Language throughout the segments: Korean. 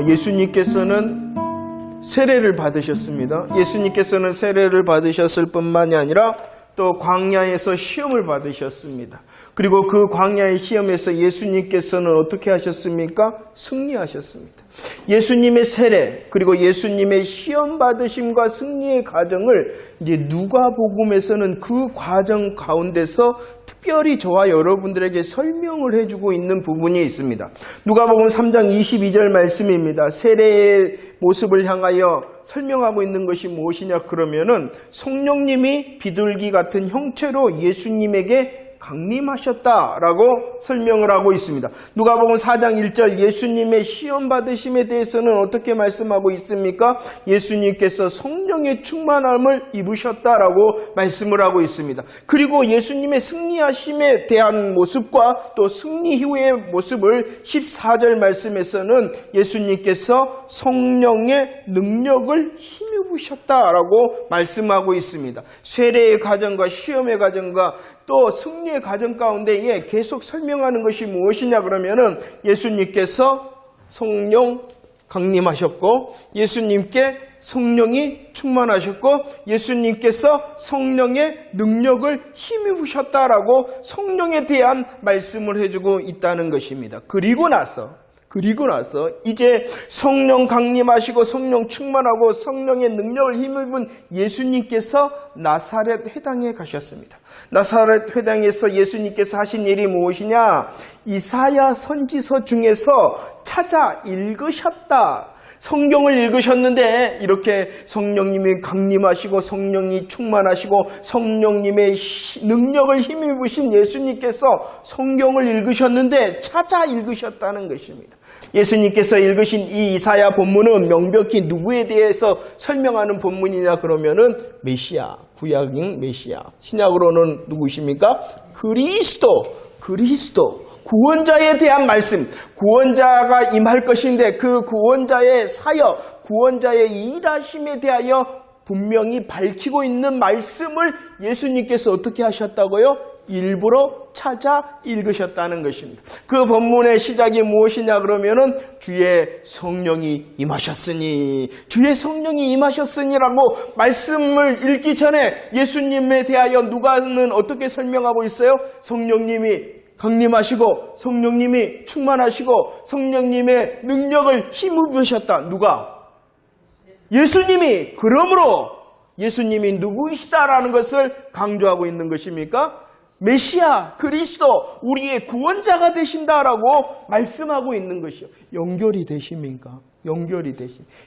예수님께서는 세례를 받으셨습니다. 예수님께서는 세례를 받으셨을 뿐만이 아니라 또 광야에서 시험을 받으셨습니다. 그리고 그 광야의 시험에서 예수님께서는 어떻게 하셨습니까? 승리하셨습니다. 예수님의 세례 그리고 예수님의 시험 받으심과 승리의 과정을 이제 누가복음에서는 그 과정 가운데서 특별히 저와 여러분들에게 설명을 해주고 있는 부분이 있습니다. 누가복음 3장 22절 말씀입니다. 세례의 모습을 향하여 설명하고 있는 것이 무엇이냐 그러면은 성령님이 비둘기 같은 형체로 예수님에게 강림하셨다라고 설명을 하고 있습니다. 누가복음 4장 1절 예수님의 시험 받으심에 대해서는 어떻게 말씀하고 있습니까? 예수님께서 성령의 충만함을 입으셨다라고 말씀을 하고 있습니다. 그리고 예수님의 승리하심에 대한 모습과 또 승리 이후의 모습을 14절 말씀에서는 예수님께서 성령의 능력을 힘입으셨다라고 말씀하고 있습니다. 세례의 과정과 시험의 과정과 또 승리의 과정 가운데에 계속 설명하는 것이 무엇이냐 그러면은 예수님께서 성령 강림하셨고 예수님께 성령이 충만하셨고 예수님께서 성령의 능력을 힘입으셨다라고 성령에 대한 말씀을 해주고 있다는 것입니다. 그리고 나서 이제 성령 강림하시고 성령 충만하고 성령의 능력을 힘입은 예수님께서 나사렛 회당에 가셨습니다. 나사렛 회당에서 예수님께서 하신 일이 무엇이냐? 이사야 선지서 중에서 찾아 읽으셨다. 성경을 읽으셨는데 이렇게 성령님이 강림하시고 성령이 충만하시고 성령님의 능력을 힘입으신 예수님께서 성경을 읽으셨는데 찾아 읽으셨다는 것입니다. 예수님께서 읽으신 이 이사야 본문은 명백히 누구에 대해서 설명하는 본문이냐 그러면은 메시아, 구약인 메시아. 신약으로는 누구십니까? 그리스도. 구원자에 대한 말씀, 구원자가 임할 것인데 그 구원자의 사역, 구원자의 일하심에 대하여 분명히 밝히고 있는 말씀을 예수님께서 어떻게 하셨다고요? 일부러 찾아 읽으셨다는 것입니다. 그 본문의 시작이 무엇이냐 그러면은 주의 성령이 임하셨으니 라고 말씀을 읽기 전에 예수님에 대하여 누가는 어떻게 설명하고 있어요? 성령님이 강림하시고 성령님이 충만하시고 성령님의 능력을 힘입으셨다. 누가? 예수님이. 그러므로 예수님이 누구이시다라는 것을 강조하고 있는 것입니까? 메시아, 그리스도, 우리의 구원자가 되신다라고 말씀하고 있는 것이요. 연결이 되십니까?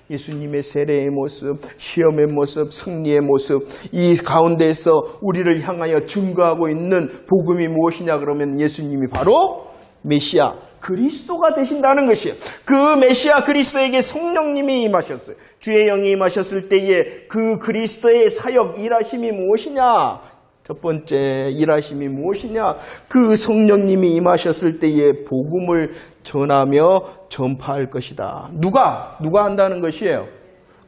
예수님의 세례의 모습, 시험의 모습, 승리의 모습, 이 가운데에서 우리를 향하여 증거하고 있는 복음이 무엇이냐 그러면 예수님이 바로 메시아, 그리스도가 되신다는 것이에요. 그 메시아 그리스도에게 성령님이 임하셨어요. 주의 영이 임하셨을 때에 그 그리스도의 사역, 일하심이 무엇이냐? 첫 번째 일하심이 무엇이냐? 그 성령님이 임하셨을 때에 복음을 전하며 전파할 것이다. 누가 한다는 것이에요?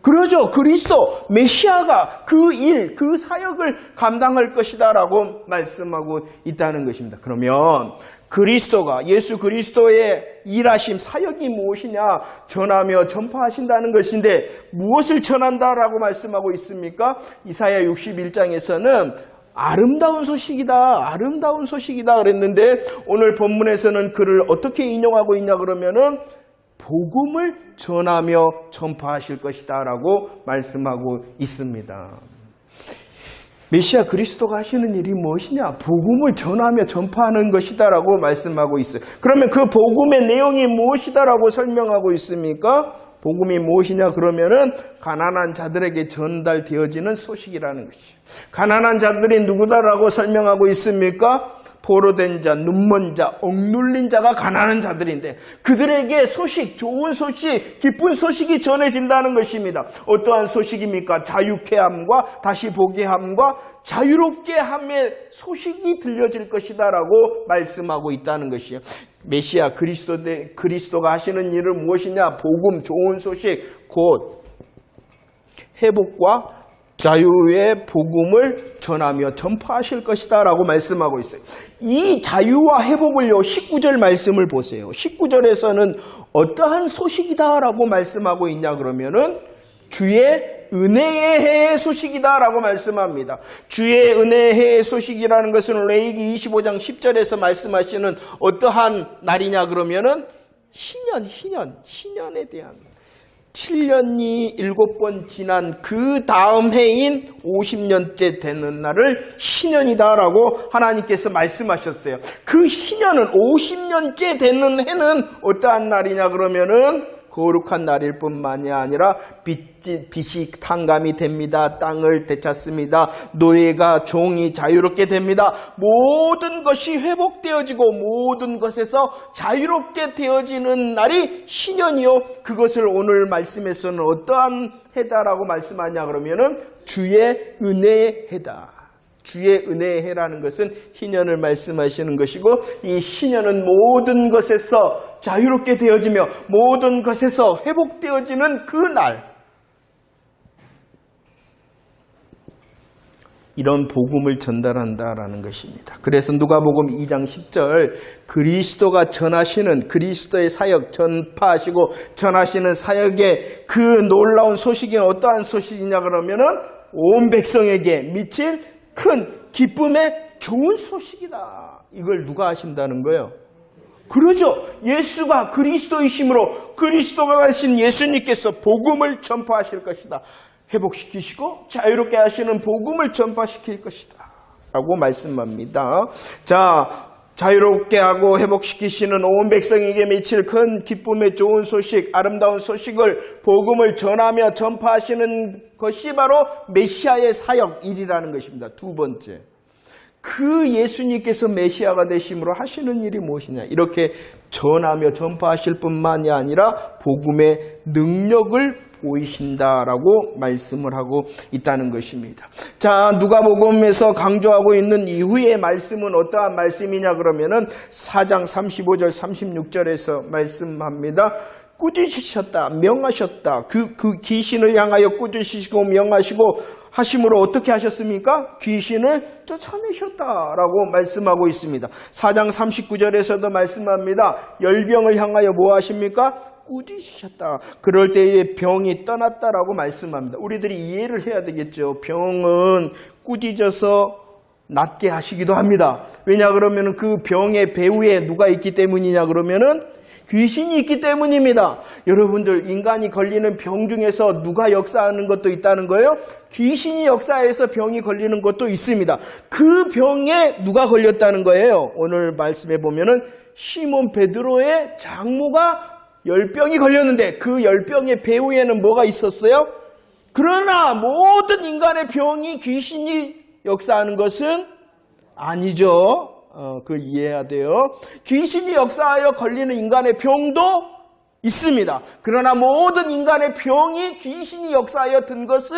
그러죠. 그리스도, 메시아가 그 일, 그 사역을 감당할 것이다 라고 말씀하고 있다는 것입니다. 그러면 그리스도가, 예수 그리스도의 일하심, 사역이 무엇이냐? 전하며 전파하신다는 것인데 무엇을 전한다라고 말씀하고 있습니까? 이사야 61장에서는 아름다운 소식이다 그랬는데 오늘 본문에서는 그를 어떻게 인용하고 있냐 그러면은 복음을 전하며 전파하실 것이다 라고 말씀하고 있습니다. 메시아 그리스도가 하시는 일이 무엇이냐? 복음을 전하며 전파하는 것이다 라고 말씀하고 있어요. 그러면 그 복음의 내용이 무엇이다 라고 설명하고 있습니까? 복음이 무엇이냐 그러면은 가난한 자들에게 전달되어지는 소식이라는 것이에요. 가난한 자들이 누구다라고 설명하고 있습니까? 포로된 자, 눈먼 자, 억눌린 자가 가난한 자들인데 그들에게 소식, 좋은 소식, 기쁜 소식이 전해진다는 것입니다. 어떠한 소식입니까? 자유케 함과 다시 보게 함과 자유롭게 함의 소식이 들려질 것이다 라고 말씀하고 있다는 것이에요. 메시아 그리스도가 하시는 일은 무엇이냐? 복음, 좋은 소식, 곧 회복과 자유의 복음을 전하며 전파하실 것이다 라고 말씀하고 있어요. 이 자유와 회복을요, 19절 말씀을 보세요. 19절에서는 어떠한 소식이다 라고 말씀하고 있냐 그러면은 주의 은혜의 해의 소식이다 라고 말씀합니다. 주의 은혜의 해의 소식이라는 것은 레위기 25장 10절에서 말씀하시는 어떠한 날이냐 그러면은 희년에 대한 7년이 7번 지난 그 다음 해인 50년째 되는 날을 희년이다라고 하나님께서 말씀하셨어요. 그 희년은 50년째 되는 해는 어떠한 날이냐 그러면은 거룩한 날일 뿐만이 아니라 빚이 탕감이 됩니다. 땅을 되찾습니다. 노예가 종이 자유롭게 됩니다. 모든 것이 회복되어지고 모든 것에서 자유롭게 되어지는 날이 희년이요. 그것을 오늘 말씀에서는 어떠한 해다라고 말씀하냐 그러면은 주의 은혜의 해다. 주의 은혜의 해라는 것은 희년을 말씀하시는 것이고, 이 희년은 모든 것에서 자유롭게 되어지며 모든 것에서 회복되어지는 그 날, 이런 복음을 전달한다라는 것입니다. 그래서 누가복음 2장 10절 그리스도가 전하시는 그리스도의 사역 전파하시고 전하시는 사역의 그 놀라운 소식이 어떠한 소식이냐 그러면은 온 백성에게 미칠 큰 기쁨의 좋은 소식이다. 이걸 누가 하신다는 거예요? 그러죠. 예수가 그리스도이심으로 그리스도가 가신 예수님께서 복음을 전파하실 것이다. 회복시키시고 자유롭게 하시는 복음을 전파시킬 것이다 라고 말씀합니다. 자, 자유롭게 하고 회복시키시는 온 백성에게 미칠 큰 기쁨의 좋은 소식, 아름다운 소식을 복음을 전하며 전파하시는 것이 바로 메시아의 사역 일이라는 것입니다. 두 번째, 그 예수님께서 메시아가 되심으로 하시는 일이 무엇이냐, 이렇게 전하며 전파하실 뿐만이 아니라 복음의 능력을 보이신다라고 말씀을 하고 있다는 것입니다. 자, 누가복음에서 강조하고 있는 이후의 말씀은 어떠한 말씀이냐 그러면은 4장 35절 36절에서 말씀합니다. 꾸짖으셨다, 명하셨다. 그 귀신을 향하여 꾸짖으시고 명하시고 하심으로 어떻게 하셨습니까? 귀신을 쫓아내셨다라고 말씀하고 있습니다. 4장 39절에서도 말씀합니다. 열병을 향하여 뭐 하십니까? 꾸짖으셨다. 그럴 때에 병이 떠났다라고 말씀합니다. 우리들이 이해를 해야 되겠죠. 병은 꾸짖어서 낫게 하시기도 합니다. 왜냐 그러면 그 병의 배후에 누가 있기 때문이냐 그러면은 귀신이 있기 때문입니다. 여러분들, 인간이 걸리는 병 중에서 누가 역사하는 것도 있다는 거예요? 귀신이 역사해서 병이 걸리는 것도 있습니다. 그 병에 누가 걸렸다는 거예요? 오늘 말씀해 보면은 시몬 베드로의 장모가 열병이 걸렸는데 그 열병의 배후에는 뭐가 있었어요? 그러나 모든 인간의 병이 귀신이 역사하는 것은 아니죠. 그걸 이해해야 돼요. 귀신이 역사하여 걸리는 인간의 병도 있습니다. 그러나 모든 인간의 병이 귀신이 역사하여 든 것은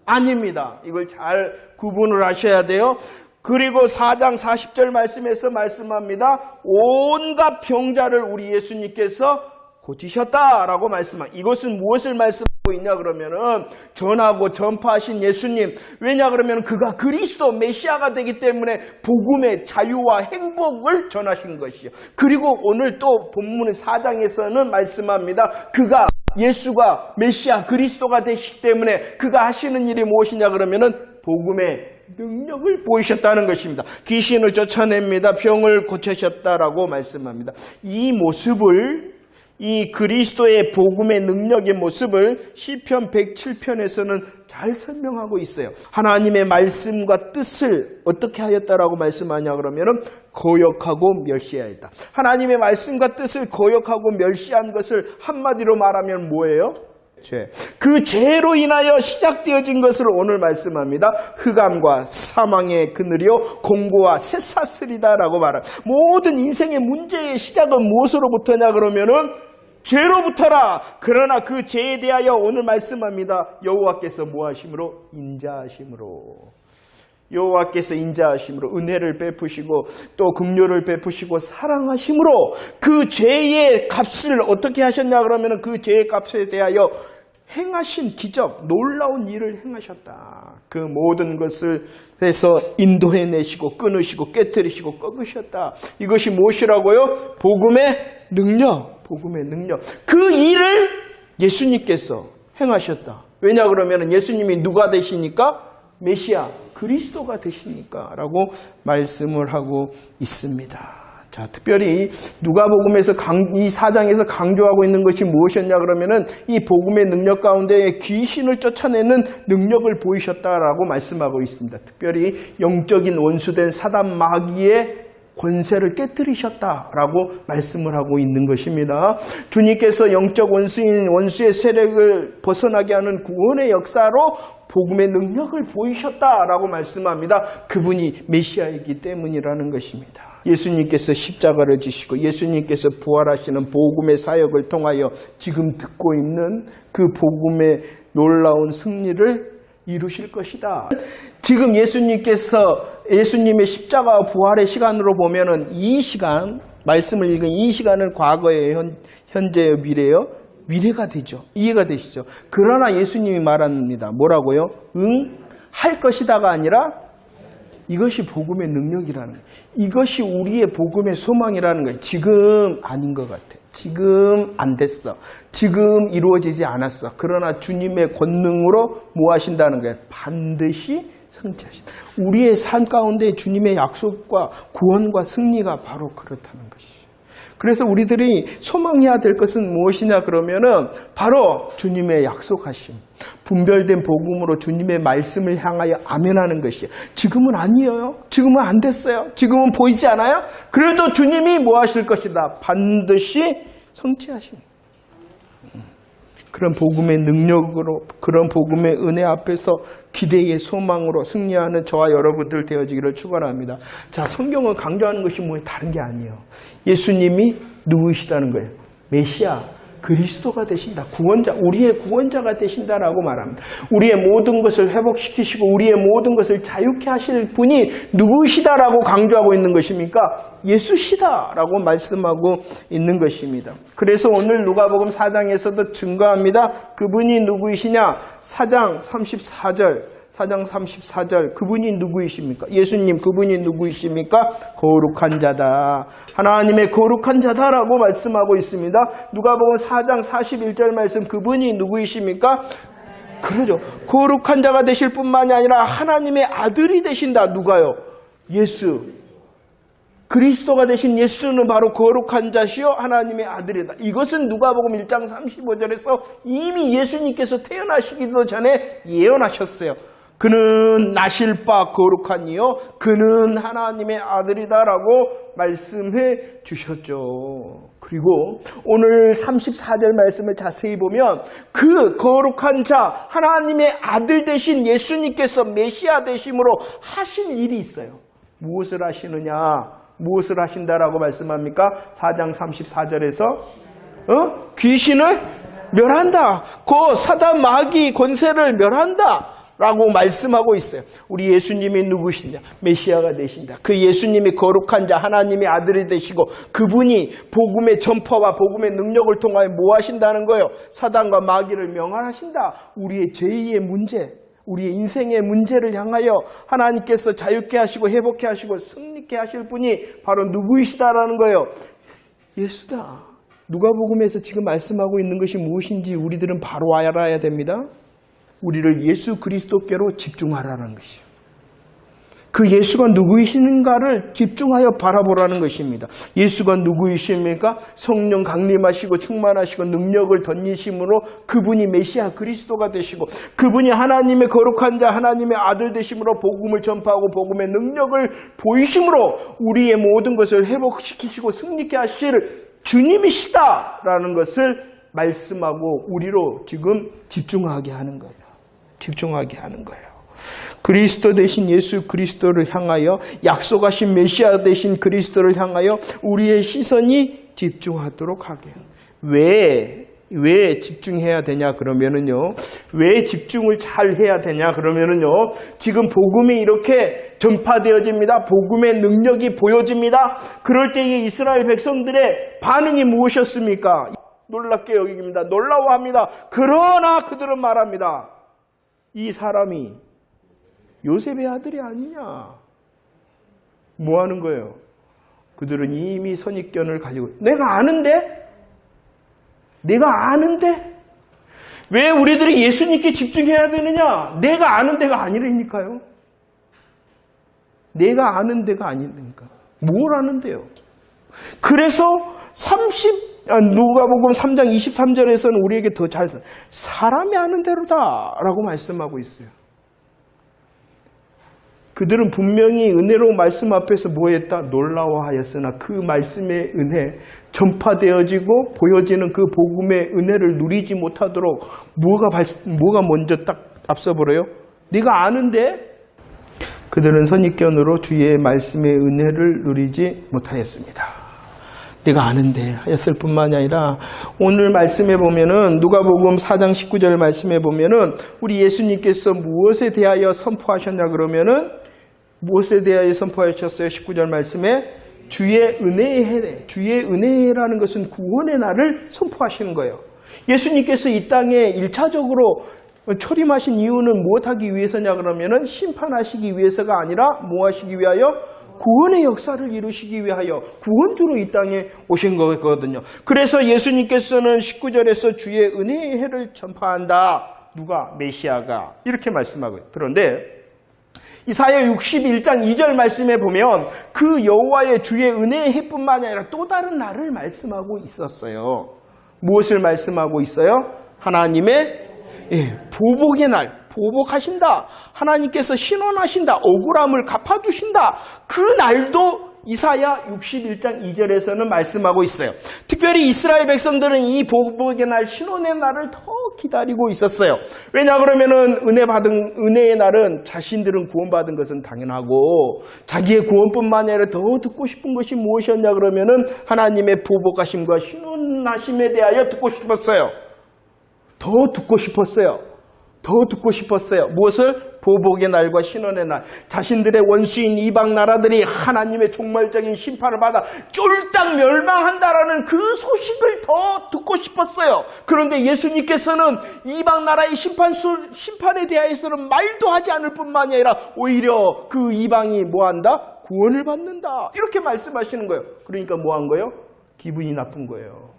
아닙니다. 이걸 잘 구분을 하셔야 돼요. 그리고 4장 40절 말씀에서 말씀합니다. 온갖 병자를 우리 예수님께서 고치셨다라고 말씀합니다. 이것은 무엇을 말씀하고 있냐 그러면은 전하고 전파하신 예수님. 왜냐 그러면 그가 그리스도 메시아가 되기 때문에 복음의 자유와 행복을 전하신 것이요. 그리고 오늘 또 본문 4장에서는 말씀합니다. 그가 예수가 메시아 그리스도가 되시기 때문에 그가 하시는 일이 무엇이냐 그러면은 복음의 능력을 보이셨다는 것입니다. 귀신을 쫓아냅니다. 병을 고치셨다라고 말씀합니다. 이 모습을, 이 그리스도의 복음의 능력의 모습을 시편 107편에서는 잘 설명하고 있어요. 하나님의 말씀과 뜻을 어떻게 하였다라고 말씀하냐 그러면은 거역하고 멸시하였다. 하나님의 말씀과 뜻을 거역하고 멸시한 것을 한마디로 말하면 뭐예요? 죄. 그 죄로 인하여 시작되어진 것을 오늘 말씀합니다. 흑암과 사망의 그늘이요 공고와 쇠사슬이다라고 말합니다. 모든 인생의 문제의 시작은 무엇으로부터냐 그러면은 죄로부터라. 그러나 그 죄에 대하여 오늘 말씀합니다. 여호와께서 뭐하심으로? 인자하심으로. 여호와께서 인자하심으로 은혜를 베푸시고 또 긍휼을 베푸시고 사랑하심으로 그 죄의 값을 어떻게 하셨냐 그러면은 그 죄의 값에 대하여 행하신 기적, 놀라운 일을 행하셨다. 그 모든 것을 해서 인도해내시고 끊으시고 깨뜨리시고 꺾으셨다. 이것이 무엇이라고요? 복음의 능력, 복음의 능력. 그 일을 예수님께서 행하셨다. 왜냐 그러면 예수님이 누가 되시니까? 메시아, 그리스도가 되시니까 라고 말씀을 하고 있습니다. 자, 특별히 누가복음에서 이 4장에서 강조하고 있는 것이 무엇이었냐 그러면은 이 복음의 능력 가운데 귀신을 쫓아내는 능력을 보이셨다라고 말씀하고 있습니다. 특별히 영적인 원수된 사단 마귀의 권세를 깨뜨리셨다라고 말씀을 하고 있는 것입니다. 주님께서 영적 원수인 원수의 세력을 벗어나게 하는 구원의 역사로 복음의 능력을 보이셨다라고 말씀합니다. 그분이 메시아이기 때문이라는 것입니다. 예수님께서 십자가를 지시고 예수님께서 부활하시는 복음의 사역을 통하여 지금 듣고 있는 그 복음의 놀라운 승리를 이루실 것이다. 지금 예수님의 십자가 부활의 시간으로 보면은 이 시간, 말씀을 읽은 이 시간은 과거예요, 현재예요, 미래예요? 미래가 되죠. 이해가 되시죠? 그러나 예수님이 말합니다. 뭐라고요? 할 것이다가 아니라 이것이 복음의 능력이라는 거예요. 이것이 우리의 복음의 소망이라는 거예요. 지금 아닌 것 같아요. 지금 안 됐어. 지금 이루어지지 않았어. 그러나 주님의 권능으로 뭐 하신다는 거예요? 반드시 성취하신다. 우리의 삶 가운데 주님의 약속과 구원과 승리가 바로 그렇다는 것이죠. 그래서 우리들이 소망해야 될 것은 무엇이냐 그러면은 바로 주님의 약속하심, 분별된 복음으로 주님의 말씀을 향하여 아멘하는 것이에요. 지금은 아니에요. 지금은 안 됐어요. 지금은 보이지 않아요. 그래도 주님이 뭐 하실 것이다. 반드시 성취하십니다. 그런 복음의 능력으로, 그런 복음의 은혜 앞에서 기대의 소망으로 승리하는 저와 여러분들 되어지기를 축원합니다. 자, 성경은 강조하는 것이 뭐 다른 게 아니에요. 예수님이 누구시다는 거예요? 메시아, 그리스도가 되신다. 구원자, 우리의 구원자가 되신다라고 말합니다. 우리의 모든 것을 회복시키시고 우리의 모든 것을 자유케 하실 분이 누구시다라고 강조하고 있는 것입니까? 예수시다라고 말씀하고 있는 것입니다. 그래서 오늘 누가복음 4장에서도 증거합니다. 그분이 누구이시냐? 4장 34절 그분이 누구이십니까? 예수님 그분이 누구이십니까? 거룩한 자다. 하나님의 거룩한 자다라고 말씀하고 있습니다. 누가복음 4장 41절 말씀 그분이 누구이십니까? 그러죠. 거룩한 자가 되실 뿐만이 아니라 하나님의 아들이 되신다. 누가요? 예수. 그리스도가 되신 예수는 바로 거룩한 자시요 하나님의 아들이다. 이것은 누가복음 1장 35절에서 이미 예수님께서 태어나시기도 전에 예언하셨어요. 그는 나실 바 거룩한 이요 그는 하나님의 아들이다라고 말씀해 주셨죠. 그리고 오늘 34절 말씀을 자세히 보면 그 거룩한 자 하나님의 아들 되신 예수님께서 메시아 되심으로 하신 일이 있어요. 무엇을 하시느냐? 무엇을 하신다라고 말씀합니까? 4장 34절에서 귀신을 멸한다. 그 사단 마귀 권세를 멸한다 라고 말씀하고 있어요. 우리 예수님이 누구시냐? 메시아가 되신다. 그 예수님이 거룩한 자 하나님의 아들이 되시고 그분이 복음의 전파와 복음의 능력을 통하여 뭐 하신다는 거예요? 사단과 마귀를 명하신다. 우리의 죄의 문제, 우리의 인생의 문제를 향하여 하나님께서 자유케 하시고 회복케 하시고 승리케 하실 분이 바로 누구이시다라는 거예요. 예수다. 누가복음에서 지금 말씀하고 있는 것이 무엇인지 우리들은 바로 알아야 됩니다. 우리를 예수 그리스도께로 집중하라는 것이에요. 그 예수가 누구이신가를 집중하여 바라보라는 것입니다. 예수가 누구이십니까? 성령 강림하시고 충만하시고 능력을 덧니심으로 그분이 메시아 그리스도가 되시고 그분이 하나님의 거룩한 자 하나님의 아들 되심으로 복음을 전파하고 복음의 능력을 보이심으로 우리의 모든 것을 회복시키시고 승리케 하실 주님이시다라는 것을 말씀하고 우리로 지금 집중하게 하는 거예요. 집중하게 하는 거예요. 그리스도 대신 예수 그리스도를 향하여 약속하신 메시아 대신 그리스도를 향하여 우리의 시선이 집중하도록 하게. 왜 집중해야 되냐 그러면은요. 왜 집중을 잘 해야 되냐 그러면은요. 지금 복음이 이렇게 전파되어집니다. 복음의 능력이 보여집니다. 그럴 때에 이스라엘 백성들의 반응이 무엇이었습니까? 놀랍게 여깁니다. 놀라워합니다. 그러나 그들은 말합니다. 이 사람이 요셉의 아들이 아니냐. 뭐 하는 거예요? 그들은 이미 선입견을 가지고 내가 아는데? 왜 우리들이 예수님께 집중해야 되느냐? 내가 아는 데가 아니라니까요. 내가 아는 데가 아니니까. 뭘 아는데요? 그래서 누가복음 3장 23절에서는 우리에게 더 잘 사람이 아는 대로다라고 말씀하고 있어요. 그들은 분명히 은혜로운 말씀 앞에서 뭐 했다? 놀라워하였으나 그 말씀의 은혜, 전파되어지고 보여지는 그 복음의 은혜를 누리지 못하도록 뭐가 먼저 딱 앞서버려요? 네가 아는데? 그들은 선입견으로 주의 말씀의 은혜를 누리지 못하였습니다. 내가 아는데 하였을 뿐만이 아니라 오늘 말씀에 보면은 누가복음 4장 19절 말씀에 보면은 우리 예수님께서 무엇에 대하여 선포하셨냐 그러면은 무엇에 대하여 선포하셨어요? 19절 말씀에 주의 은혜의 해. 주의 은혜라는 것은 구원의 날을 선포하시는 거예요. 예수님께서 이 땅에 1차적으로 초림하신 이유는 무엇하기 위해서냐 그러면은 심판하시기 위해서가 아니라 뭐 하시기 위하여? 구원의 역사를 이루시기 위하여 구원주로 이 땅에 오신 거거든요. 그래서 예수님께서는 19절에서 주의 은혜의 해를 전파한다. 누가? 메시아가. 이렇게 말씀하고요. 그런데 이사야 61장 2절 말씀에 보면 그 여호와의 주의 은혜의 해뿐만 아니라 또 다른 날을 말씀하고 있었어요. 무엇을 말씀하고 있어요? 하나님의 보복의 날. 보복하신다. 하나님께서 신원하신다. 억울함을 갚아주신다. 그 날도 이사야 61장 2절에서는 말씀하고 있어요. 특별히 이스라엘 백성들은 이 보복의 날, 신원의 날을 더 기다리고 있었어요. 왜냐 그러면은 은혜의 날은 자신들은 구원받은 것은 당연하고 자기의 구원뿐만 아니라 더 듣고 싶은 것이 무엇이었냐 그러면은 하나님의 보복하심과 신원하심에 대하여 듣고 싶었어요. 더 듣고 싶었어요. 무엇을? 보복의 날과 신원의 날. 자신들의 원수인 이방 나라들이 하나님의 종말적인 심판을 받아 쫄딱 멸망한다라는 그 소식을 더 듣고 싶었어요. 그런데 예수님께서는 이방 나라의 심판에 대해서는 말도 하지 않을 뿐만이 아니라 오히려 그 이방이 뭐한다? 구원을 받는다. 이렇게 말씀하시는 거예요. 그러니까 뭐 한 거예요? 기분이 나쁜 거예요.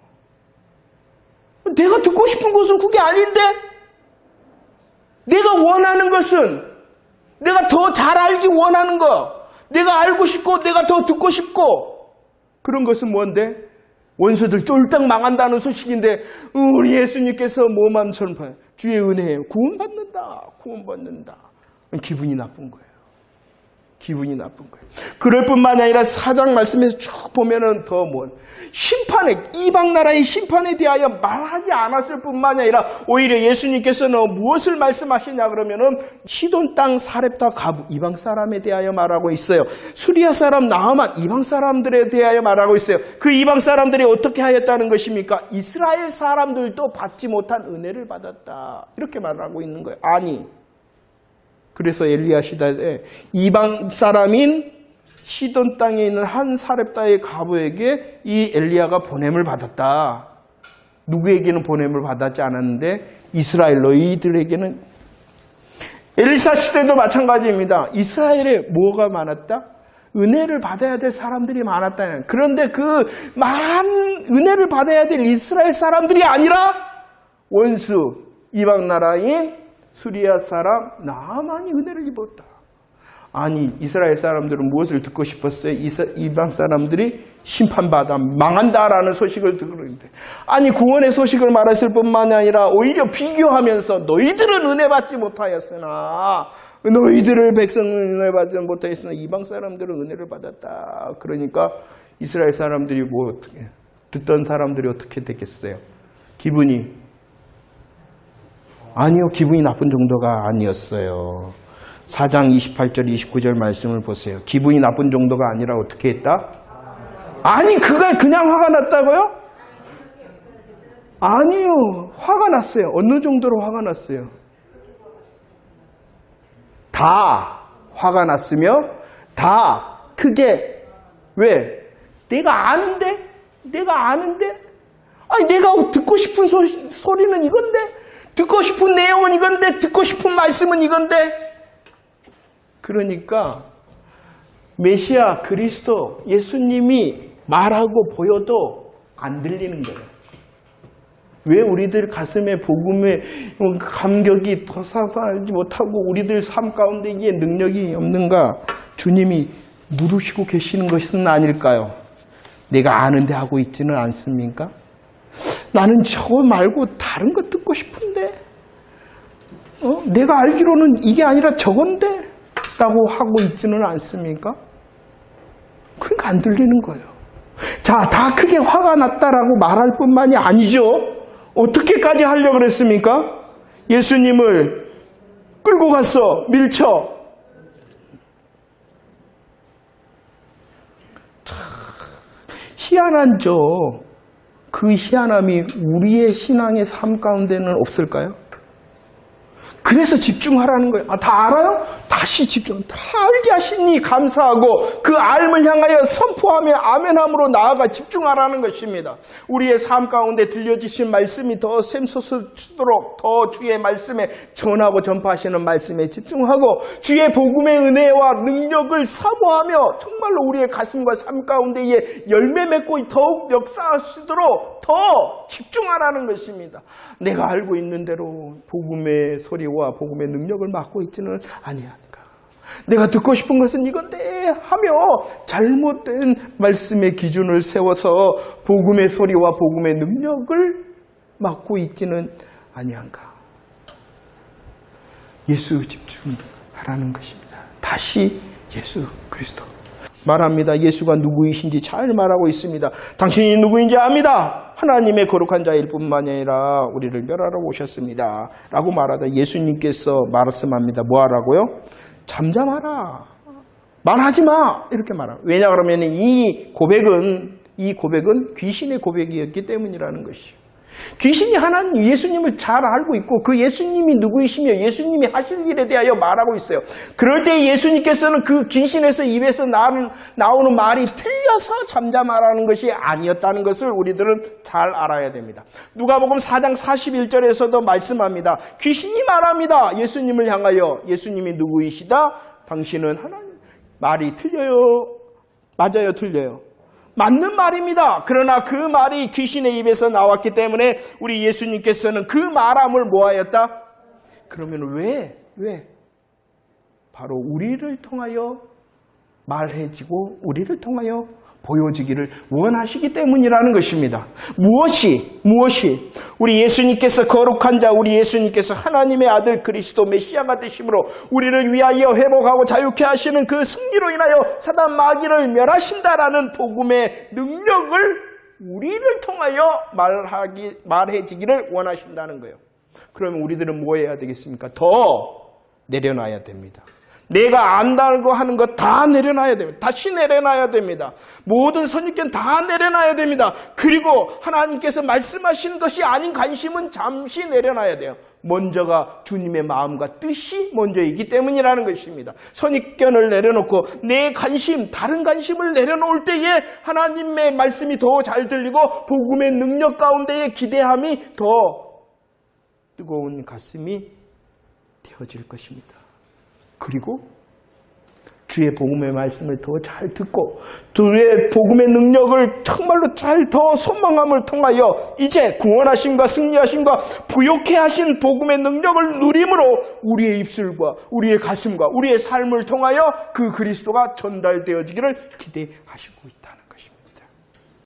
내가 듣고 싶은 것은 그게 아닌데? 내가 원하는 것은 내가 더 잘 알기 원하는 거, 내가 알고 싶고 내가 더 듣고 싶고 그런 것은 뭔데? 원수들 쫄딱 망한다는 소식인데 우리 예수님께서 모맘처럼 주의 은혜에 구원받는다. 기분이 나쁜 거예요. 그럴 뿐만 아니라 4장 말씀에서 쭉 보면은 더 이방 나라의 심판에 대하여 말하지 않았을 뿐만 아니라 오히려 예수님께서는 무엇을 말씀하시냐 그러면은 시돈 땅 사렙다 가부 이방 사람에 대하여 말하고 있어요. 수리아 사람 나아만 이방 사람들에 대하여 말하고 있어요. 그 이방 사람들이 어떻게 하였다는 것입니까? 이스라엘 사람들도 받지 못한 은혜를 받았다. 이렇게 말하고 있는 거예요. 아니. 그래서 엘리야 시대에 이방 사람인 시돈 땅에 있는 한 사렙다의 가부에게 이 엘리야가 보냄을 받았다. 누구에게는 보냄을 받았지 않았는데 이스라엘 너희들에게는 엘리사 시대도 마찬가지입니다. 이스라엘에 뭐가 많았다? 은혜를 받아야 될 사람들이 많았다. 그런데 그 은혜를 받아야 될 이스라엘 사람들이 아니라 원수 이방 나라인 수리아 사람 나아만이 은혜를 입었다. 아니 이스라엘 사람들은 무엇을 듣고 싶었어요? 이방 사람들이 심판받아 망한다라는 소식을 듣는데 아니 구원의 소식을 말했을 뿐만 아니라 오히려 비교하면서 너희들은 은혜 받지 못하였으나 너희들을 백성은 은혜 받지 못하였으나 이방 사람들은 은혜를 받았다. 그러니까 이스라엘 사람들이 듣던 사람들이 어떻게 됐겠어요? 아니요. 기분이 나쁜 정도가 아니었어요. 4장 28절 29절 말씀을 보세요. 기분이 나쁜 정도가 아니라 어떻게 했다? 아니 그가 그냥 화가 났다고요? 아니요. 화가 났어요. 어느 정도로 화가 났어요? 다 화가 났으며 다 크게 왜? 내가 아는데? 아니, 내가 듣고 싶은 소리는 이건데, 듣고 싶은 내용은 이건데, 듣고 싶은 말씀은 이건데. 그러니까 메시아 그리스도 예수님이 말하고 보여도 안 들리는 거예요. 왜 우리들 가슴에 복음의 감격이 솟아나지 못하고 우리들 삶 가운데 이게 능력이 없는가? 주님이 물으시고 계시는 것은 아닐까요? 내가 아는데 하고 있지는 않습니까? 나는 저거 말고 다른 거 듣고 싶은데 내가 알기로는 이게 아니라 저건데 라고 하고 있지는 않습니까? 그러니까 안 들리는 거예요. 자, 다 크게 화가 났다라고 말할 뿐만이 아니죠. 어떻게까지 하려고 그랬습니까? 예수님을 끌고 갔어. 밀쳐. 참 희한하죠. 그 희한함이 우리의 신앙의 삶 가운데는 없을까요? 그래서 집중하라는 거예요. 다 알아요? 다시 집중. 다 알게 하시니 감사하고 그 알을 향하여 선포하며 아멘함으로 나아가 집중하라는 것입니다. 우리의 삶 가운데 들려주신 말씀이 더 샘솟도록 더 주의 말씀에 전하고 전파하시는 말씀에 집중하고 주의 복음의 은혜와 능력을 사모하며 정말로 우리의 가슴과 삶 가운데에 열매 맺고 더욱 역사하시도록 더 집중하라는 것입니다. 내가 알고 있는 대로 복음의 소리와 복음의 능력을 맡고 있지는 아니하니까. 내가 듣고 싶은 것은 이건데 하며 잘못된 말씀의 기준을 세워서 복음의 소리와 복음의 능력을 맡고 있지는 아니한가. 예수 집중하라는 것입니다. 다시 예수 그리스도 말합니다. 예수가 누구이신지 잘 말하고 있습니다. 당신이 누구인지 압니다. 하나님의 거룩한 자일 뿐만 아니라 우리를 멸하러 오셨습니다. 라고 말하다 예수님께서 말씀합니다. 뭐 하라고요? 잠잠하라. 말하지 마. 이렇게 말합니다. 왜냐 그러면 이 고백은 귀신의 고백이었기 때문이라는 것이요. 귀신이 하나님 예수님을 잘 알고 있고 그 예수님이 누구이시며 예수님이 하실 일에 대하여 말하고 있어요. 그럴 때 예수님께서는 그 귀신에서 입에서 나오는 말이 틀려서 잠잠하라는 것이 아니었다는 것을 우리들은 잘 알아야 됩니다. 누가복음 4장 41절에서도 말씀합니다. 귀신이 말합니다. 예수님을 향하여 예수님이 누구이시다? 당신은 하나님. 말이 틀려요. 맞아요, 틀려요. 맞는 말입니다. 그러나 그 말이 귀신의 입에서 나왔기 때문에 우리 예수님께서는 그 말함을 뭐하였다? 그러면 왜? 바로 우리를 통하여 말해지고 우리를 통하여 보여지기를 원하시기 때문이라는 것입니다. 무엇이 우리 예수님께서 거룩한 자, 우리 예수님께서 하나님의 아들 그리스도 메시아가 되심으로 우리를 위하여 회복하고 자유케 하시는 그 승리로 인하여 사단 마귀를 멸하신다라는 복음의 능력을 우리를 통하여 말해지기를 원하신다는 거예요. 그러면 우리들은 뭐 해야 되겠습니까? 더 내려놔야 됩니다. 내가 안다고 하는 것 다 내려놔야 됩니다. 다시 내려놔야 됩니다. 모든 선입견 다 내려놔야 됩니다. 그리고 하나님께서 말씀하시는 것이 아닌 관심은 잠시 내려놔야 돼요. 먼저가 주님의 마음과 뜻이 먼저이기 때문이라는 것입니다. 선입견을 내려놓고 내 관심, 다른 관심을 내려놓을 때에 하나님의 말씀이 더 잘 들리고 복음의 능력 가운데의 기대함이 더 뜨거운 가슴이 되어질 것입니다. 그리고 주의 복음의 말씀을 더 잘 듣고 주의 복음의 능력을 정말로 잘 더 소망함을 통하여 이제 구원하심과 승리하심과 부욕해 하신 복음의 능력을 누림으로 우리의 입술과 우리의 가슴과 우리의 삶을 통하여 그 그리스도가 전달되어지기를 기대하시고 있다는